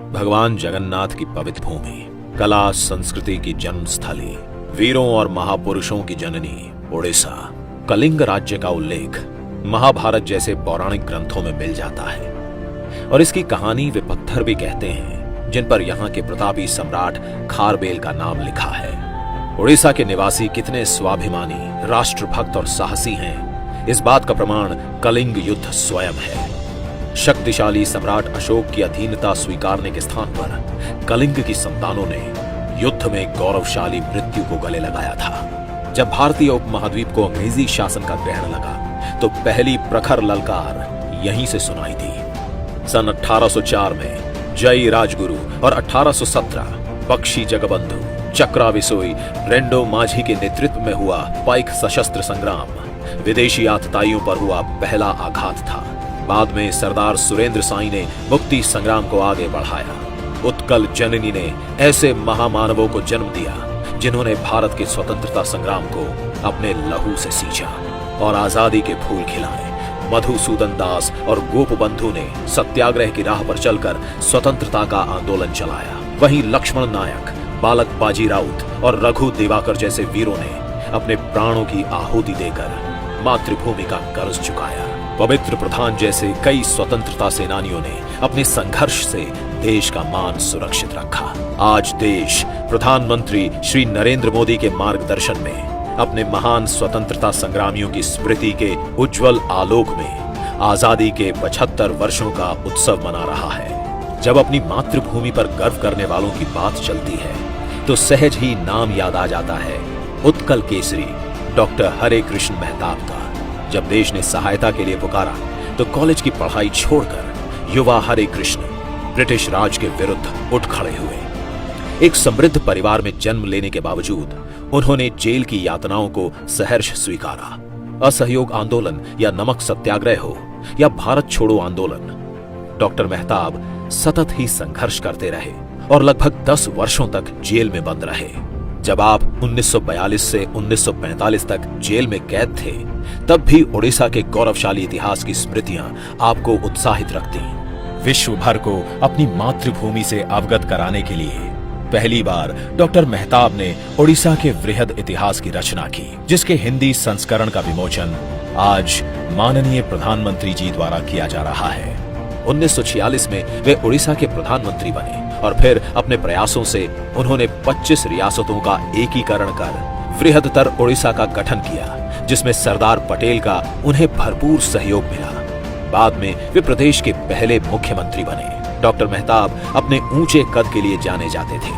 भगवान जगन्नाथ की पवित्र भूमि, कला संस्कृति की जन्म स्थली, वीरों और महापुरुषों की जननी उड़ीसा। कलिंग राज्य का उल्लेख महाभारत जैसे पौराणिक ग्रंथों में मिल जाता है और इसकी कहानी वे पत्थर भी कहते हैं जिन पर यहाँ के प्रतापी सम्राट खारबेल का नाम लिखा है। उड़ीसा के निवासी कितने स्वाभिमानी, राष्ट्रभक्त और साहसी हैं, इस बात का प्रमाण कलिंग युद्ध स्वयं है। शक्तिशाली सम्राट अशोक की अधीनता स्वीकारने के स्थान पर कलिंग की संतानों ने युद्ध में गौरवशाली मृत्यु को गले लगाया था। जब भारतीय उपमहाद्वीप को अंग्रेजी शासन का ग्रहण लगा तो पहली प्रखर ललकार यहीं से सुनाई दी। सन 1804 में जय राजगुरु और 1817 बख्शी जगबंधु, चक्रा विसोई, रेंडो माझी के नेतृत्व में हुआ पाइक सशस्त्र संग्राम विदेशी आतताइयों पर हुआ पहला आघात था। बाद में सरदार सुरेंद्र साई ने मुक्ति संग्राम को आगे बढ़ाया। उत्कल जननी ने ऐसे महामानवों को जन्म दिया जिन्होंने भारत के स्वतंत्रता संग्राम को अपने लहू से सींचा और आजादी के फूल खिलाए। मधुसूदन दास और गोपबंधु ने सत्याग्रह की राह पर चलकर स्वतंत्रता का आंदोलन चलाया। वहीं लक्ष्मण नायक, बालक बाजी राउत और रघु दिवाकर जैसे वीरों ने अपने प्राणों की आहुति देकर मातृभूमि का कर्ज चुकाया। पवित्र प्रधान जैसे कई स्वतंत्रता सेनानियों ने अपने संघर्ष से देश का मान सुरक्षित रखा। आज देश प्रधानमंत्री श्री नरेंद्र मोदी के मार्गदर्शन में अपने महान स्वतंत्रता संग्रामियों की स्मृति के उज्जवल आलोक में आजादी के 75 वर्षों का उत्सव मना रहा है। जब अपनी मातृभूमि पर गर्व करने वालों की बात चलती है तो सहज ही नाम याद आ जाता है उत्कल केसरी डॉक्टर हरे कृष्ण मेहताब का। जब देश ने सहायता के लिए पुकारा तो कॉलेज की पढ़ाई छोड़कर युवा हरे कृष्ण ब्रिटिश राज के विरुद्ध उठ खड़े हुए। एक समृद्ध परिवार में जन्म लेने के बावजूद उन्होंने जेल की यातनाओं को सहर्ष स्वीकारा। असहयोग आंदोलन या नमक सत्याग्रह हो या भारत छोड़ो आंदोलन, डॉक्टर मेहताब सतत ही संघर्ष करते रहे और लगभग 10 वर्षों तक जेल में बंद रहे। जब आप 1942 से 1945 तक जेल में कैद थे तब भी उड़ीसा के गौरवशाली इतिहास की स्मृतियां आपको उत्साहित रखती। विश्व भर को अपनी मातृभूमि से अवगत कराने के लिए पहली बार डॉक्टर मेहताब ने उड़ीसा के वृहद इतिहास की रचना की, जिसके हिंदी संस्करण का विमोचन आज माननीय प्रधानमंत्री जी द्वारा किया जा रहा है। 1946 में वे उड़ीसा के प्रधानमंत्री बने और फिर अपने प्रयासों से उन्होंने 25 रियासतों का एकीकरण कर वृहदतर उड़ीसा का गठन किया, जिसमें सरदार पटेल का उन्हें भरपूर सहयोग मिला। बाद में वे प्रदेश के पहले मुख्यमंत्री बने। डॉक्टर मेहताब अपने ऊंचे कद के लिए जाने जाते थे,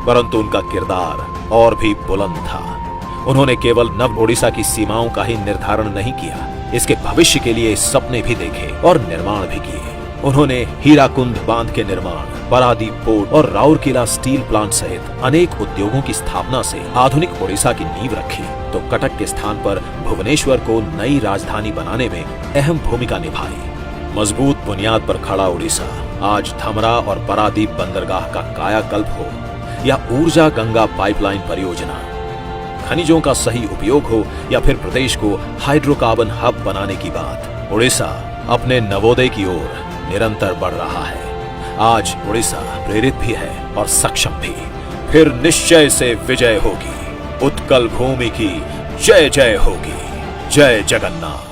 परंतु उनका किरदार और भी बुलंद था। उन्होंने केवल नव उड़ीसा की सीमाओं का ही निर्धारण नहीं किया, इसके भविष्य के लिए सपने भी देखे और निर्माण भी किए। उन्होंने हीराकुंड बांध के निर्माण, पारादीप पोर्ट और राउरकेला स्टील प्लांट सहित अनेक उद्योगों की स्थापना से आधुनिक उड़ीसा की नींव रखी, तो कटक के स्थान पर भुवनेश्वर को नई राजधानी बनाने में अहम भूमिका निभाई। मजबूत बुनियाद पर खड़ा उड़ीसा आज धमरा और पारादीप बंदरगाह का कायाकल्प हो या ऊर्जा गंगा पाइपलाइन परियोजना, खनिजों का सही उपयोग हो या फिर प्रदेश को हाइड्रोकार्बन हब बनाने की बात, उड़ीसा अपने नवोदय की ओर निरंतर बढ़ रहा है। आज उड़ीसा प्रेरित भी है और सक्षम भी। फिर निश्चय से विजय होगी। उत्कल भूमि की जय जय होगी। जय जगन्नाथ।